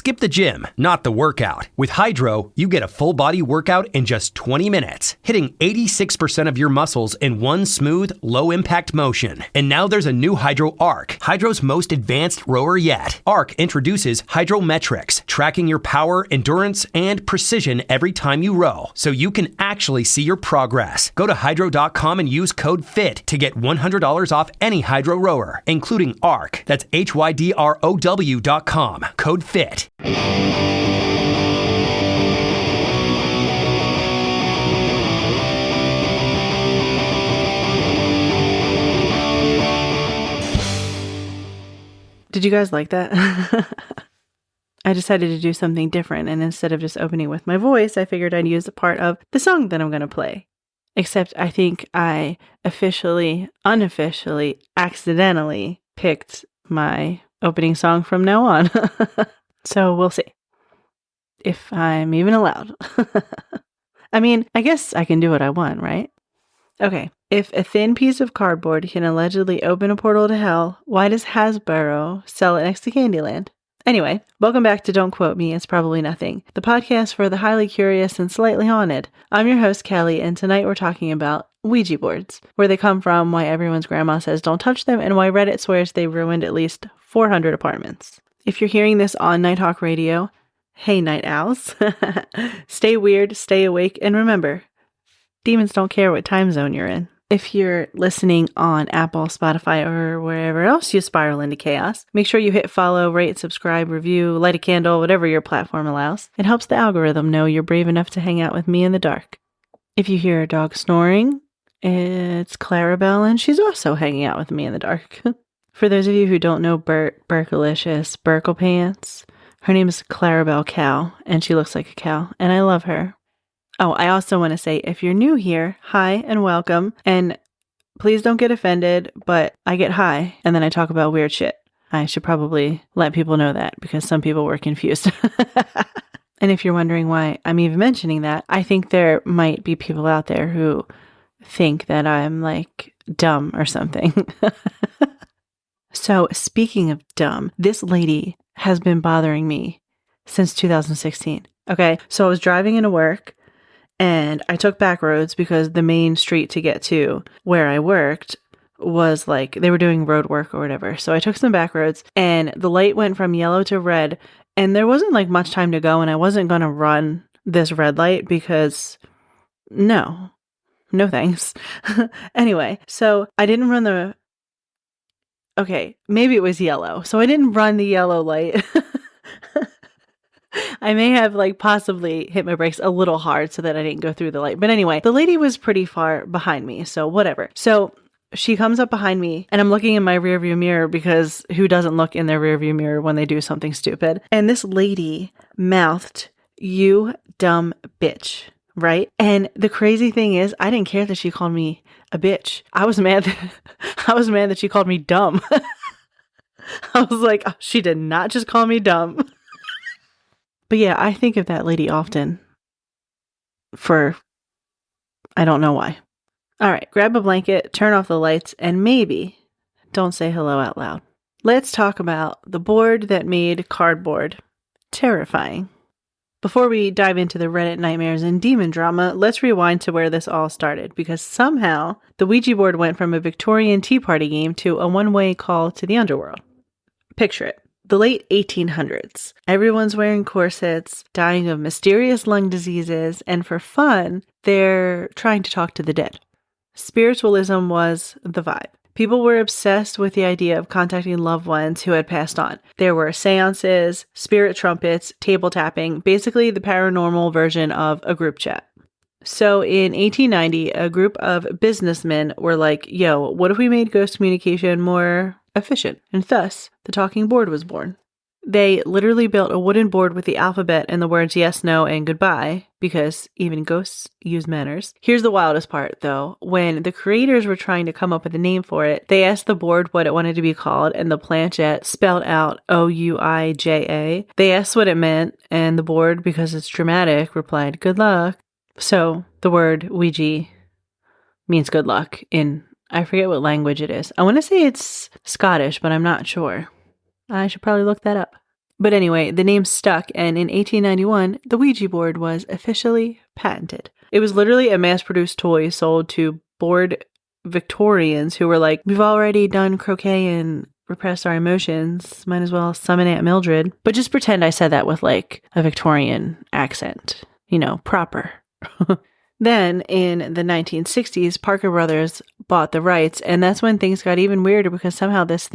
Skip the gym, not the workout. With Hydro, you get a full body workout in just 20 minutes, hitting 86% of your muscles in one smooth, low impact motion. And now there's a new Hydro Arc, Hydro's most advanced rower yet. Arc introduces Hydrometrics, tracking your power, endurance, and precision every time you row, so you can actually see your progress. Go to hydro.com and use code FIT to get $100 off any Hydro rower, including Arc. That's HYDROW.com. Code FIT. Did you guys like that? I decided to do something different, and instead of just opening with my voice, I figured I'd use a part of the song that I'm going to play. Except I think I officially, unofficially, accidentally picked my opening song from now on. So we'll see if I'm even allowed. I mean, I guess I can do what I want, right? Okay. If a thin piece of cardboard can allegedly open a portal to hell, why does Hasbro sell it next to Candyland? Anyway, welcome back to Don't Quote Me, It's Probably Nothing, the podcast for the highly curious and slightly haunted. I'm your host, Kelly, and tonight we're talking about Ouija boards, where they come from, why everyone's grandma says don't touch them, and why Reddit swears they've ruined at least 400 apartments. If you're hearing this on Nighthawk Radio, hey night owls, stay weird, stay awake, and remember, demons don't care what time zone you're in. If you're listening on Apple, Spotify, or wherever else you spiral into chaos, make sure you hit follow, rate, subscribe, review, light a candle, whatever your platform allows. It helps the algorithm know you're brave enough to hang out with me in the dark. If you hear a dog snoring, it's Clarabelle, and she's also hanging out with me in the dark. For those of you who don't know Berkelicious Berkelpants, her name is Clarabelle Cow, and she looks like a cow, and I love her. Oh, I also want to say, if you're new here, hi and welcome. And please don't get offended, but I get high and then I talk about weird shit. I should probably let people know that because some people were confused. And if you're wondering why I'm even mentioning that, I think there might be people out there who think that I'm like dumb or something. So speaking of dumb, this lady has been bothering me since 2016. Okay, so I was driving into work. And I took back roads because the main street to get to where I worked was like, they were doing road work or whatever. So I took some back roads and the light went from yellow to red and there wasn't like much time to go and I wasn't going to run this red light because no thanks. Anyway, so I didn't run okay, maybe it was yellow. So I didn't run the yellow light. I may have like possibly hit my brakes a little hard so that I didn't go through the light. But anyway, the lady was pretty far behind me. So whatever. So she comes up behind me and I'm looking in my rearview mirror because who doesn't look in their rearview mirror when they do something stupid? And this lady mouthed, "You dumb bitch." Right? And the crazy thing is, I didn't care that she called me a bitch. I was mad that she called me dumb. I was like, oh, she did not just call me dumb. But yeah, I think of that lady often I don't know why. All right, grab a blanket, turn off the lights, and maybe don't say hello out loud. Let's talk about the board that made cardboard terrifying. Before we dive into the Reddit nightmares and demon drama, let's rewind to where this all started, because somehow the Ouija board went from a Victorian Tea Party game to a one-way call to the underworld. Picture it. The late 1800s. Everyone's wearing corsets, dying of mysterious lung diseases, and for fun, they're trying to talk to the dead. Spiritualism was the vibe. People were obsessed with the idea of contacting loved ones who had passed on. There were seances, spirit trumpets, table tapping, basically the paranormal version of a group chat. So in 1890, a group of businessmen were like, yo, what if we made ghost communication more efficient? And thus, the talking board was born. They literally built a wooden board with the alphabet and the words yes, no, and goodbye, because even ghosts use manners. Here's the wildest part, though. When the creators were trying to come up with a name for it, they asked the board what it wanted to be called, and the planchette spelled out Ouija. They asked what it meant, and the board, because it's dramatic, replied, good luck. So, the word Ouija means good luck in, I forget what language it is. I want to say it's Scottish, but I'm not sure. I should probably look that up. But anyway, the name stuck, and in 1891, the Ouija board was officially patented. It was literally a mass-produced toy sold to bored Victorians who were like, we've already done croquet and repressed our emotions, might as well summon Aunt Mildred. But just pretend I said that with like a Victorian accent, proper. Then, in the 1960s, Parker Brothers bought the rights, and that's when things got even weirder because somehow this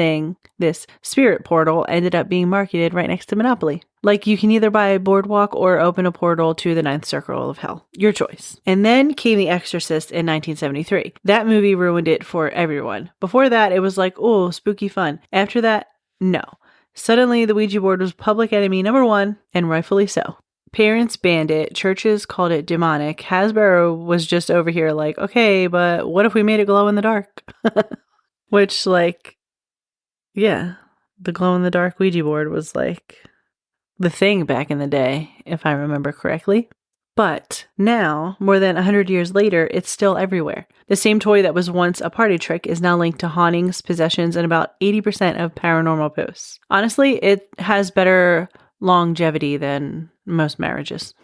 spirit portal, ended up being marketed right next to Monopoly. Like, you can either buy a boardwalk or open a portal to the ninth circle of hell. Your choice. And then came The Exorcist in 1973. That movie ruined it for everyone. Before that, it was like, oh, spooky fun. After that, no. Suddenly, the Ouija board was public enemy number one, and rightfully so. Parents banned it, churches called it demonic. Hasbro was just over here like, okay, but what if we made it glow in the dark? Which, yeah, the glow in the dark Ouija board was like the thing back in the day, if I remember correctly. But now, more than 100 years later, it's still everywhere. The same toy that was once a party trick is now linked to hauntings, possessions, and about 80% of paranormal posts. Honestly, it has better longevity than most marriages.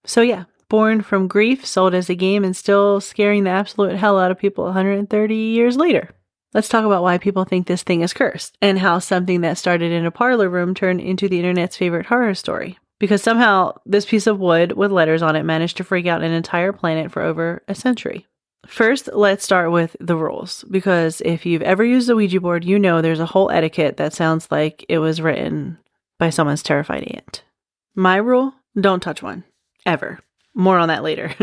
So yeah, born from grief, sold as a game, and still scaring the absolute hell out of people 130 years later. Let's talk about why people think this thing is cursed, and how something that started in a parlor room turned into the internet's favorite horror story. Because somehow, this piece of wood with letters on it managed to freak out an entire planet for over a century. First, let's start with the rules, because if you've ever used a Ouija board, you know there's a whole etiquette that sounds like it was written by someone's terrified aunt. My rule, don't touch one. Ever. More on that later.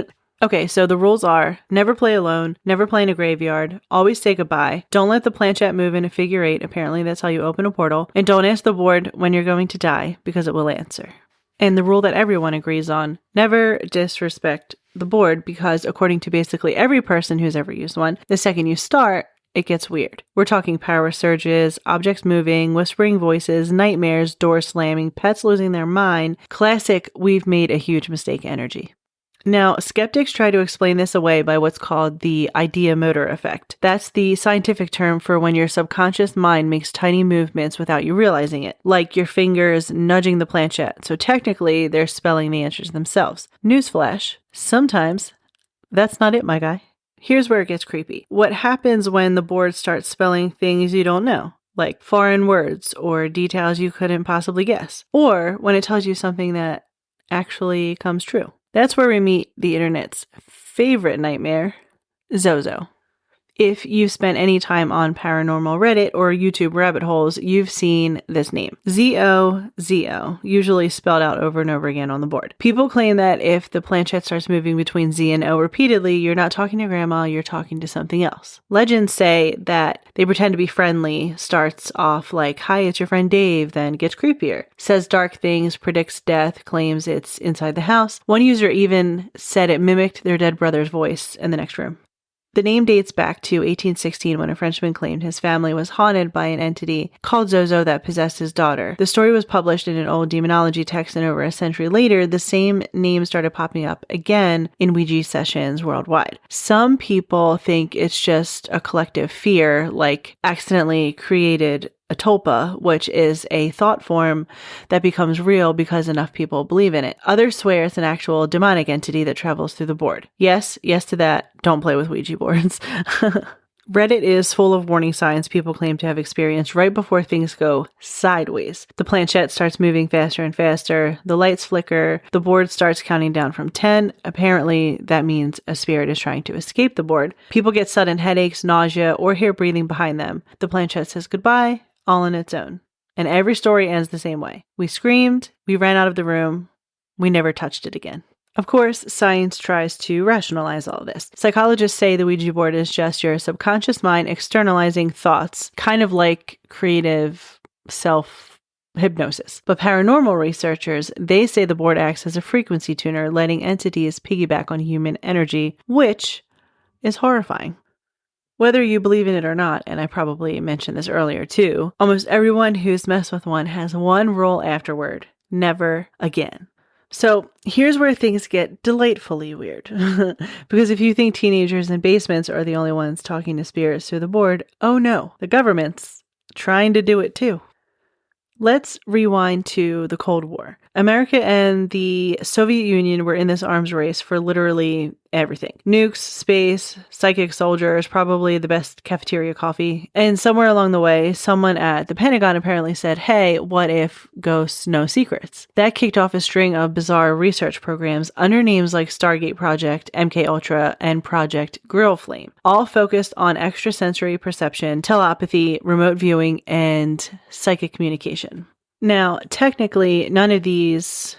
Okay, so the rules are, never play alone, never play in a graveyard, always say goodbye, don't let the planchette move in a figure 8, apparently that's how you open a portal, and don't ask the board when you're going to die, because it will answer. And the rule that everyone agrees on, never disrespect the board, because according to basically every person who's ever used one, the second you start, it gets weird. We're talking power surges, objects moving, whispering voices, nightmares, doors slamming, pets losing their mind, classic we've made a huge mistake energy. Now, skeptics try to explain this away by what's called the ideomotor effect. That's the scientific term for when your subconscious mind makes tiny movements without you realizing it, like your fingers nudging the planchette. So technically, they're spelling the answers themselves. Newsflash, sometimes that's not it, my guy. Here's where it gets creepy. What happens when the board starts spelling things you don't know, like foreign words or details you couldn't possibly guess, or when it tells you something that actually comes true? That's where we meet the internet's favorite nightmare, Zozo. If you've spent any time on paranormal Reddit or YouTube rabbit holes, you've seen this name. Z-O-Z-O, usually spelled out over and over again on the board. People claim that if the planchette starts moving between Z and O repeatedly, you're not talking to grandma, you're talking to something else. Legends say that they pretend to be friendly, starts off like, hi, it's your friend Dave, then gets creepier. Says dark things, predicts death, claims it's inside the house. One user even said it mimicked their dead brother's voice in the next room. The name dates back to 1816 when a Frenchman claimed his family was haunted by an entity called Zozo that possessed his daughter. The story was published in an old demonology text, and over a century later, the same name started popping up again in Ouija sessions worldwide. Some people think it's just a collective fear, like accidentally created a tulpa, which is a thought form that becomes real because enough people believe in it. Others swear it's an actual demonic entity that travels through the board. Yes to that. Don't play with Ouija boards. Reddit is full of warning signs people claim to have experienced right before things go sideways. The planchette starts moving faster and faster. The lights flicker. The board starts counting down from 10. Apparently, that means a spirit is trying to escape the board. People get sudden headaches, nausea, or hear breathing behind them. The planchette says goodbye, all on its own. And every story ends the same way. We screamed, we ran out of the room, we never touched it again. Of course, science tries to rationalize all this. Psychologists say the Ouija board is just your subconscious mind externalizing thoughts, kind of like creative self-hypnosis. But paranormal researchers, they say the board acts as a frequency tuner, letting entities piggyback on human energy, which is horrifying. Whether you believe in it or not, and I probably mentioned this earlier too, almost everyone who's messed with one has one rule afterward: never again. So here's where things get delightfully weird. Because if you think teenagers in basements are the only ones talking to spirits through the board, oh no, the government's trying to do it too. Let's rewind to the Cold War. America and the Soviet Union were in this arms race for literally everything. Nukes, space, psychic soldiers, probably the best cafeteria coffee. And somewhere along the way, someone at the Pentagon apparently said, hey, what if ghosts know secrets? That kicked off a string of bizarre research programs under names like Stargate Project, MK Ultra, and Project Grill Flame, all focused on extrasensory perception, telepathy, remote viewing, and psychic communication. Now, technically, none of these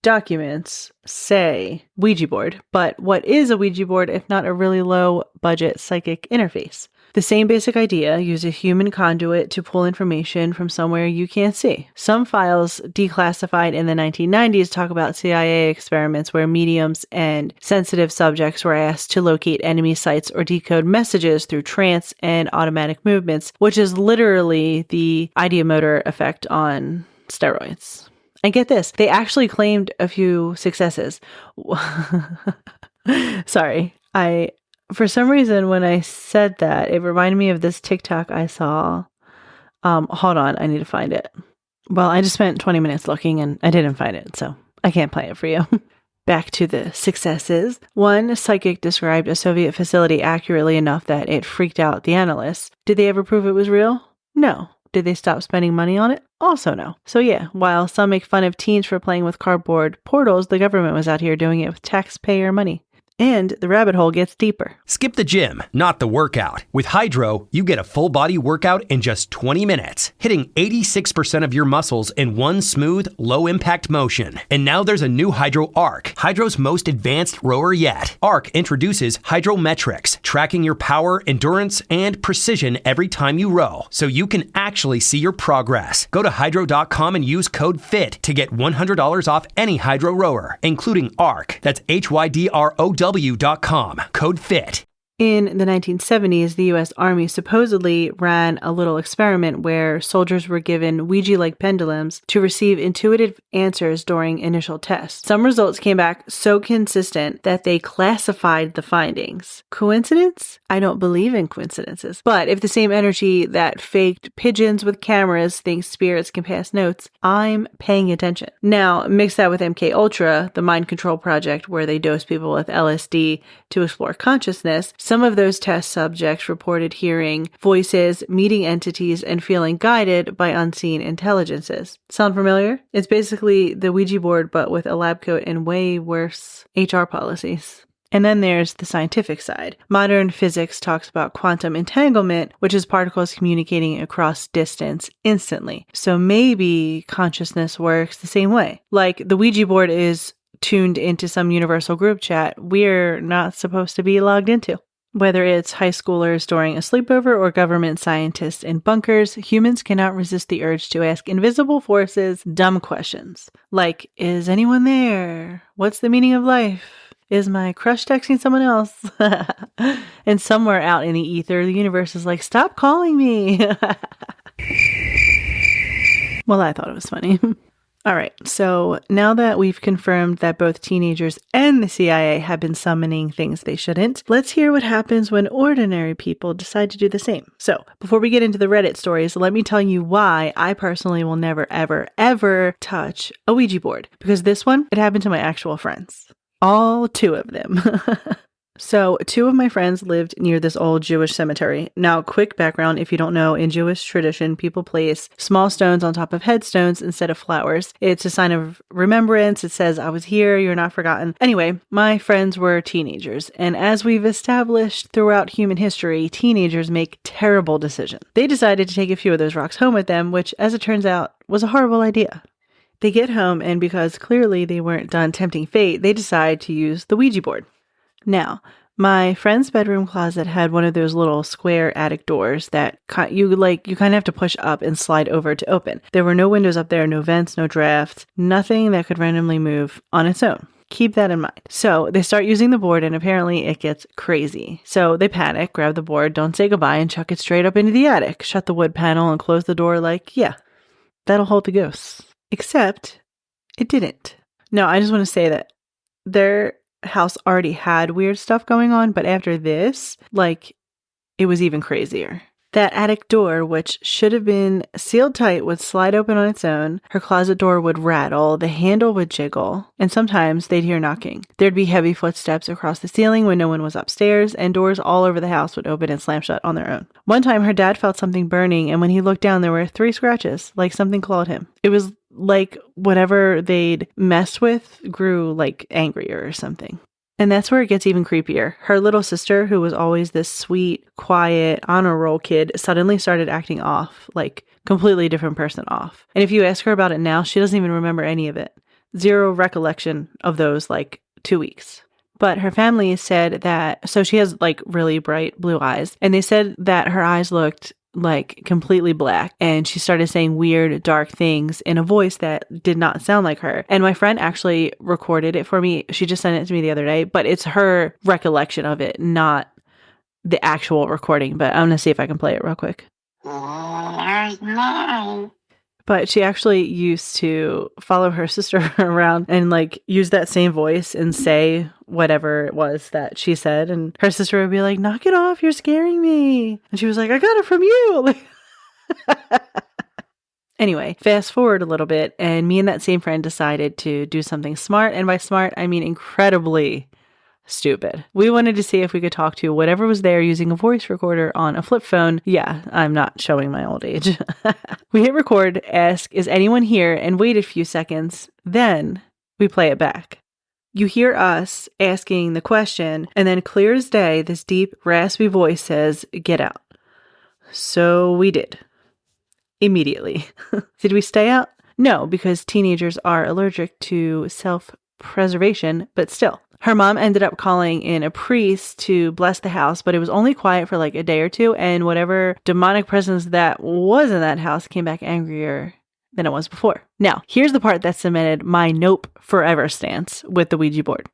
documents say Ouija board, but what is a Ouija board if not a really low budget psychic interface? The same basic idea: use a human conduit to pull information from somewhere you can't see. Some files declassified in the 1990s talk about CIA experiments where mediums and sensitive subjects were asked to locate enemy sites or decode messages through trance and automatic movements, which is literally the ideomotor effect on steroids. And get this, they actually claimed a few successes. Sorry, for some reason, when I said that, it reminded me of this TikTok I saw. Hold on, I need to find it. Well, I just spent 20 minutes looking and I didn't find it, so I can't play it for you. Back to the successes. One psychic described a Soviet facility accurately enough that it freaked out the analysts. Did they ever prove it was real? No. Did they stop spending money on it? Also no. So yeah, while some make fun of teens for playing with cardboard portals, the government was out here doing it with taxpayer money. And the rabbit hole gets deeper. Skip the gym, not the workout. With Hydro, you get a full body workout in just 20 minutes, hitting 86% of your muscles in one smooth, low impact motion. And now there's a new Hydro Arc, Hydro's most advanced rower yet. Arc introduces Hydrometrics, tracking your power, endurance, and precision every time you row, so you can actually see your progress. Go to hydro.com and use code FIT to get $100 off any Hydro rower, including Arc. That's HYDROW.com. Code FIT. In the 1970s, the U.S. Army supposedly ran a little experiment where soldiers were given Ouija-like pendulums to receive intuitive answers during initial tests. Some results came back so consistent that they classified the findings. Coincidence? I don't believe in coincidences. But if the same energy that faked pigeons with cameras thinks spirits can pass notes, I'm paying attention. Now, mix that with MK Ultra, the mind control project where they dose people with LSD to explore consciousness. Some of those test subjects reported hearing voices, meeting entities, and feeling guided by unseen intelligences. Sound familiar? It's basically the Ouija board, but with a lab coat and way worse HR policies. And then there's the scientific side. Modern physics talks about quantum entanglement, which is particles communicating across distance instantly. So maybe consciousness works the same way. Like the Ouija board is tuned into some universal group chat we're not supposed to be logged into. Whether it's high schoolers during a sleepover or government scientists in bunkers, humans cannot resist the urge to ask invisible forces dumb questions. Like, is anyone there? What's the meaning of life? Is my crush texting someone else? And somewhere out in the ether, the universe is like, stop calling me. Well, I thought it was funny. All right, so now that we've confirmed that both teenagers and the CIA have been summoning things they shouldn't, let's hear what happens when ordinary people decide to do the same. So, before we get into the Reddit stories, let me tell you why I personally will never, ever, ever touch a Ouija board. Because this one, it happened to my actual friends. All two of them. So, two of my friends lived near this old Jewish cemetery. Now, quick background, if you don't know, in Jewish tradition, people place small stones on top of headstones instead of flowers. It's a sign of remembrance. It says, I was here, you're not forgotten. Anyway, my friends were teenagers, and as we've established throughout human history, teenagers make terrible decisions. They decided to take a few of those rocks home with them, which, as it turns out, was a horrible idea. They get home, and because clearly they weren't done tempting fate, they decide to use the Ouija board. Now, my friend's bedroom closet had one of those little square attic doors that you kind of have to push up and slide over to open. There were no windows up there, no vents, no drafts, nothing that could randomly move on its own. Keep that in mind. So they start using the board and apparently it gets crazy. So they panic, grab the board, don't say goodbye, and chuck it straight up into the attic. Shut the wood panel and close the door like, yeah, that'll hold the ghosts. Except it didn't. No, I just want to say that their house already had weird stuff going on, but after this, it was even crazier. That attic door, which should have been sealed tight, would slide open on its own. Her closet door would rattle, the handle would jiggle, and sometimes they'd hear knocking. There'd be heavy footsteps across the ceiling when no one was upstairs, and doors all over the house would open and slam shut on their own. One time, her dad felt something burning, and when he looked down, there were 3 scratches, like something clawed him. It was like whatever they'd messed with grew like angrier or something. And that's where it gets even creepier. Her little sister, who was always this sweet, quiet, honor roll kid, suddenly started acting off, like completely different person off. And if you ask her about it now, she doesn't even remember any of it. 0 recollection of those like 2 weeks. But her family said that, so she has like really bright blue eyes, and they said that her eyes looked like completely black, and she started saying weird, dark things in a voice that did not sound like her. And my friend actually recorded it for me. She just sent it to me the other day, but it's her recollection of it, not the actual recording. But I'm going to see if I can play it real quick. But she actually used to follow her sister around and like use that same voice and say whatever it was that she said. And her sister would be like, knock it off, you're scaring me. And she was like, I got it from you. Anyway, fast forward a little bit, and me and that same friend decided to do something smart. And by smart, I mean incredibly stupid. We wanted to see if we could talk to whatever was there using a voice recorder on a flip phone. Yeah, I'm not showing my old age. We hit record, ask, is anyone here, and wait a few seconds. Then we play it back. You hear us asking the question, and then clear as day, this deep, raspy voice says, get out. So we did. Immediately. Did we stay out? No, because teenagers are allergic to self-preservation, but still. Her mom ended up calling in a priest to bless the house, but it was only quiet for like a day or 2, and whatever demonic presence that was in that house came back angrier than it was before. Now, here's the part that cemented my nope forever stance with the Ouija board.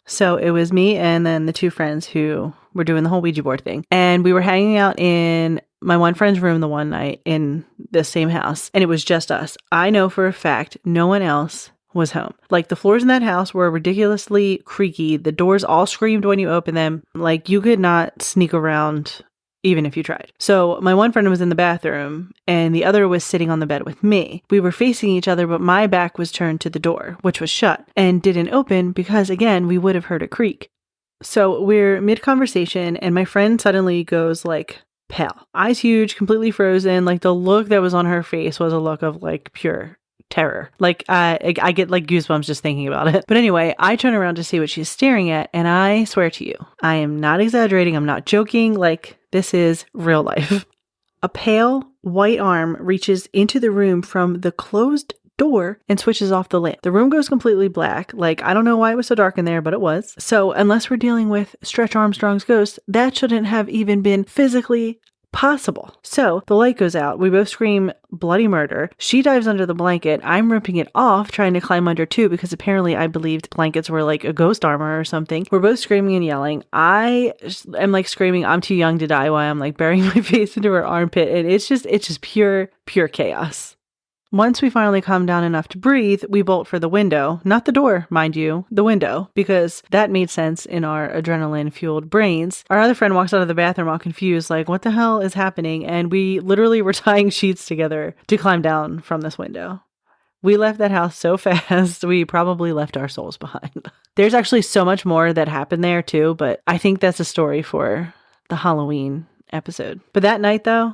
So it was me and then the 2 friends who were doing the whole Ouija board thing, and we were hanging out in my one friend's room the one night in the same house, and it was just us. I know for a fact no one else was home. Like, the floors in that house were ridiculously creaky. The doors all screamed when you opened them. Like, you could not sneak around even if you tried. So my one friend was in the bathroom and the other was sitting on the bed with me. We were facing each other, but my back was turned to the door, which was shut and didn't open because, again, we would have heard a creak. So we're mid-conversation and my friend suddenly goes like pale. Eyes huge, completely frozen. Like, the look that was on her face was a look of like pure terror. Like, I get like goosebumps just thinking about it. But anyway, I turn around to see what she's staring at, and I swear to you, I am not exaggerating. I'm not joking. Like, this is real life. A pale white arm reaches into the room from the closed door and switches off the lamp. The room goes completely black. Like, I don't know why it was so dark in there, but it was. So unless we're dealing with Stretch Armstrong's ghost, that shouldn't have even been physically possible. So the light goes out. We both scream bloody murder. She dives under the blanket. I'm ripping it off, trying to climb under too, because apparently I believed blankets were like a ghost armor or something. We're both screaming and yelling. I am like screaming, I'm too young to die, while I'm like burying my face into her armpit. And it's just pure chaos. Once we finally calm down enough to breathe, we bolt for the window. Not the door, mind you, the window, because that made sense in our adrenaline-fueled brains. Our other friend walks out of the bathroom all confused, like, what the hell is happening? And we literally were tying sheets together to climb down from this window. We left that house so fast, we probably left our souls behind. There's actually so much more that happened there too, but I think that's a story for the Halloween episode. But that night though,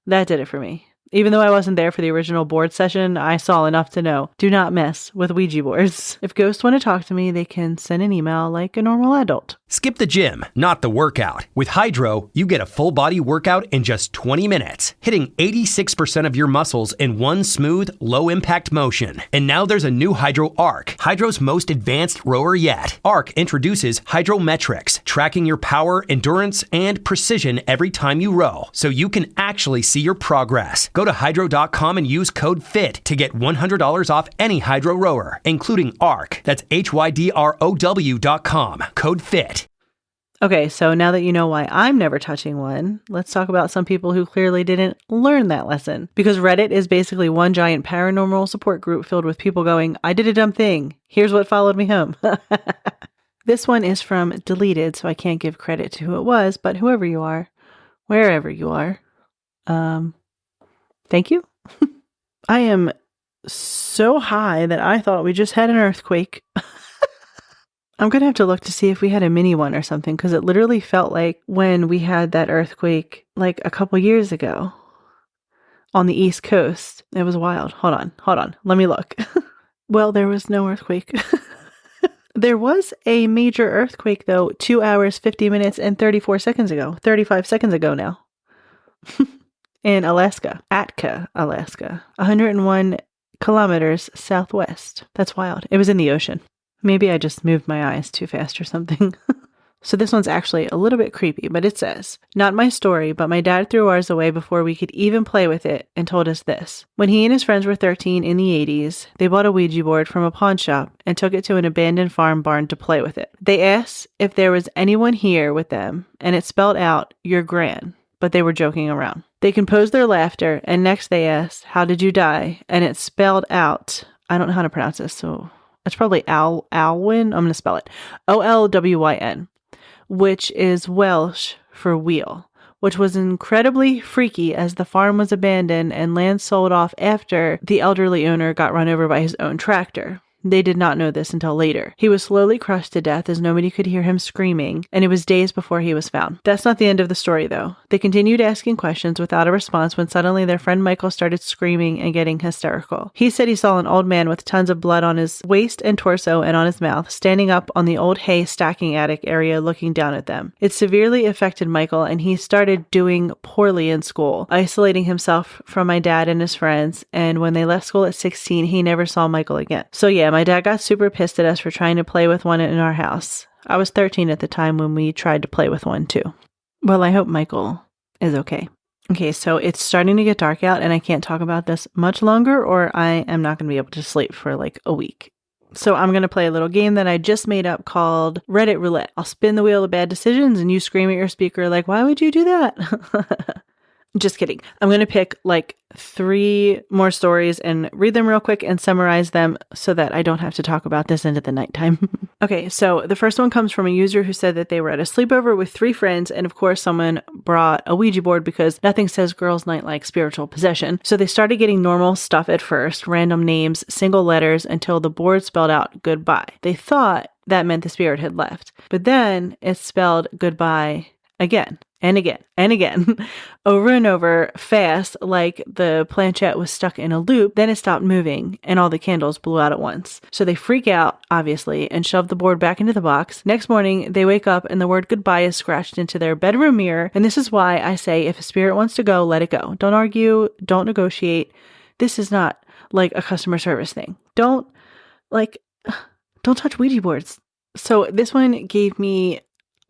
that did it for me. Even though I wasn't there for the original board session, I saw enough to know, do not mess with Ouija boards. If ghosts want to talk to me, they can send an email like a normal adult. Skip the gym, not the workout. With Hydro, you get a full body workout in just 20 minutes, hitting 86% of your muscles in one smooth, low impact motion. And now there's a new Hydro Arc, Hydro's most advanced rower yet. Arc introduces Hydrometrics, tracking your power, endurance, and precision every time you row, so you can actually see your progress. Go to hydro.com and use code FIT to get $100 off any Hydro rower, including Arc. That's HYDROW.com. Code FIT. Okay, so now that you know why I'm never touching one, let's talk about some people who clearly didn't learn that lesson. Because Reddit is basically one giant paranormal support group filled with people going, I did a dumb thing. Here's what followed me home. This one is from Deleted, so I can't give credit to who it was, but whoever you are, wherever you are, Thank you. I am so high that I thought we just had an earthquake. I'm going to have to look to see if we had a mini one or something, because it literally felt like when we had that earthquake like a couple years ago on the East Coast. It was wild. Hold on. Let me look. Well, there was no earthquake. There was a major earthquake, though, 2 hours, 50 minutes, and 34 seconds ago. 35 seconds ago now. In Alaska. Atka, Alaska. 101 kilometers southwest. That's wild. It was in the ocean. Maybe I just moved my eyes too fast or something. So this one's actually a little bit creepy, but it says, "Not my story, but my dad threw ours away before we could even play with it and told us this. When he and his friends were 13 in the 80s, they bought a Ouija board from a pawn shop and took it to an abandoned farm barn to play with it. They asked if there was anyone here with them, and it spelled out, 'Your Gran,' but they were joking around. They composed their laughter, and next they asked, 'How did you die?' And it spelled out, I don't know how to pronounce this, so it's probably Alwyn. I'm going to spell it. Olwyn. Which is Welsh for wheel, which was incredibly freaky as the farm was abandoned and land sold off after the elderly owner got run over by his own tractor. They did not know this until later. He was slowly crushed to death as nobody could hear him screaming, and it was days before he was found." That's not the end of the story, though. They continued asking questions without a response when suddenly their friend Michael started screaming and getting hysterical. He said he saw an old man with tons of blood on his waist and torso and on his mouth, standing up on the old hay stacking attic area looking down at them. It severely affected Michael, and he started doing poorly in school, isolating himself from my dad and his friends, and when they left school at 16, he never saw Michael again. So yeah, my dad got super pissed at us for trying to play with one in our house. I was 13 at the time when we tried to play with one too. Well, I hope Michael is okay. Okay, so it's starting to get dark out and I can't talk about this much longer or I am not going to be able to sleep for like a week. So I'm going to play a little game that I just made up called Reddit Roulette. I'll spin the wheel of bad decisions and you scream at your speaker like, "Why would you do that?" Just kidding. I'm going to pick like 3 more stories and read them real quick and summarize them so that I don't have to talk about this into the nighttime. Okay, so the first one comes from a user who said that they were at a sleepover with 3 friends and of course someone brought a Ouija board because nothing says girls' night like spiritual possession. So they started getting normal stuff at first, random names, single letters until the board spelled out goodbye. They thought that meant the spirit had left, but then it spelled goodbye again. And again, and again, over and over, fast, like the planchette was stuck in a loop. Then it stopped moving, and all the candles blew out at once. So they freak out, obviously, and shove the board back into the box. Next morning, they wake up, and the word goodbye is scratched into their bedroom mirror. And this is why I say, if a spirit wants to go, let it go. Don't argue. Don't negotiate. This is not like a customer service thing. Don't touch Ouija boards. So this one gave me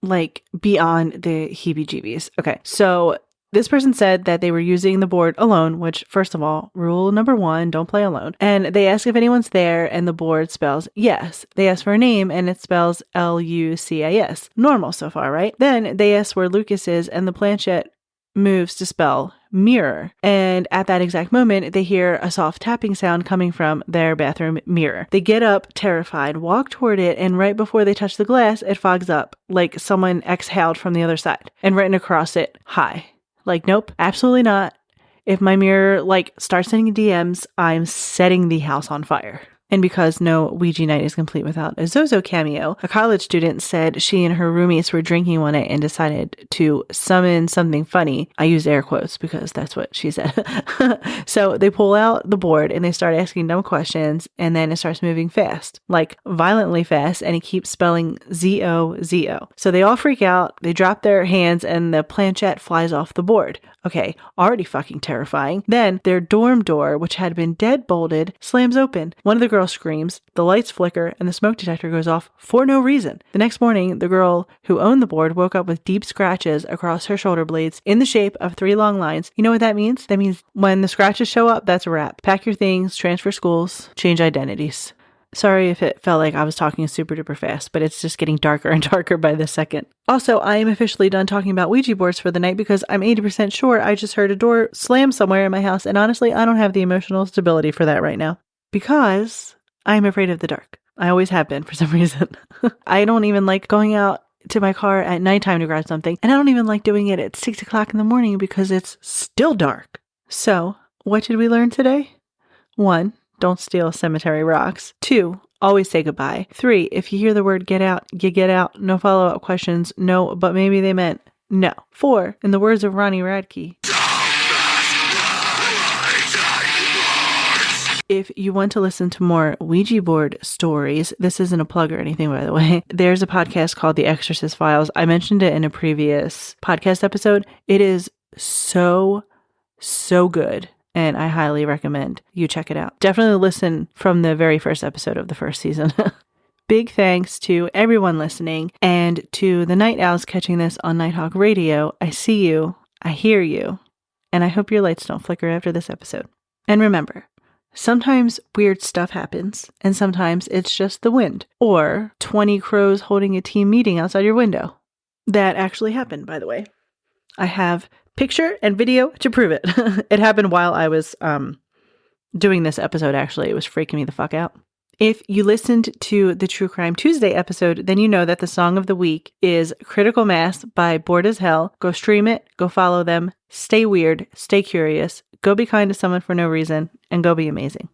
like beyond the heebie-jeebies. Okay, so this person said that they were using the board alone, which first of all, rule number 1, don't play alone. And they ask if anyone's there and the board spells yes. They ask for a name and it spells Lucis. Normal so far, right? Then they ask where Lucas is and the planchette moves to spell mirror. And at that exact moment, they hear a soft tapping sound coming from their bathroom mirror. They get up, terrified, walk toward it, and right before they touch the glass, it fogs up, like someone exhaled from the other side. And written across it, "Hi." Like, nope, absolutely not. If my mirror, starts sending DMs, I'm setting the house on fire. And because no Ouija night is complete without a Zozo cameo, a college student said she and her roommates were drinking one night and decided to summon something funny. I use air quotes because that's what she said. So they pull out the board and they start asking dumb questions, and then it starts moving fast, like violently fast, and it keeps spelling Z-O-Z-O. So they all freak out, they drop their hands, and the planchette flies off the board. Okay, already fucking terrifying. Then their dorm door, which had been dead-bolted, slams open. One of the girls screams, the lights flicker, and the smoke detector goes off for no reason. The next morning, the girl who owned the board woke up with deep scratches across her shoulder blades in the shape of 3 long lines. You know what that means? That means when the scratches show up, that's a wrap. Pack your things, transfer schools, change identities. Sorry if it felt like I was talking super duper fast, but it's just getting darker and darker by the second. Also, I am officially done talking about Ouija boards for the night because I'm 80% sure I just heard a door slam somewhere in my house, and honestly, I don't have the emotional stability for that right now. Because I'm afraid of the dark. I always have been for some reason. I don't even like going out to my car at nighttime to grab something. And I don't even like doing it at 6 o'clock in the morning because it's still dark. So what did we learn today? 1, don't steal cemetery rocks. 2, always say goodbye. 3, if you hear the word get out, you get out. No follow-up questions. No, but maybe they meant no. 4, in the words of Ronnie Radke, if you want to listen to more Ouija board stories, this isn't a plug or anything, by the way, there's a podcast called The Exorcist Files. I mentioned it in a previous podcast episode. It is so good, and I highly recommend you check it out. Definitely listen from the very first episode of the first season. Big thanks to everyone listening, and to the Night Owls catching this on Nighthawk Radio. I see you, I hear you, and I hope your lights don't flicker after this episode. And remember, sometimes weird stuff happens, and sometimes it's just the wind, or 20 crows holding a team meeting outside your window. That actually happened, by the way. I have picture and video to prove it. It happened while I was doing this episode, actually. It was freaking me the fuck out. If you listened to the True Crime Tuesday episode, then you know that the song of the week is Critical Mass by Bored as Hell. Go stream it, go follow them, stay weird, stay curious, go be kind to someone for no reason, and go be amazing.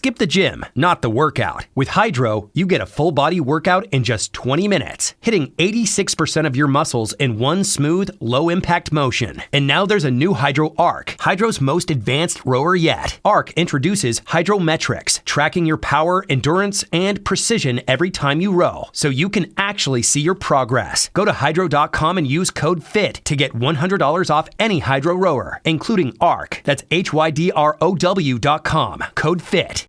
Skip the gym, not the workout. With Hydro, you get a full body workout in just 20 minutes, hitting 86% of your muscles in one smooth, low impact motion. And now there's a new Hydro Arc, Hydro's most advanced rower yet. Arc introduces Hydrometrics, tracking your power, endurance, and precision every time you row, so you can actually see your progress. Go to hydro.com and use code FIT to get $100 off any Hydro rower, including Arc. That's HYDROW.com. Code FIT.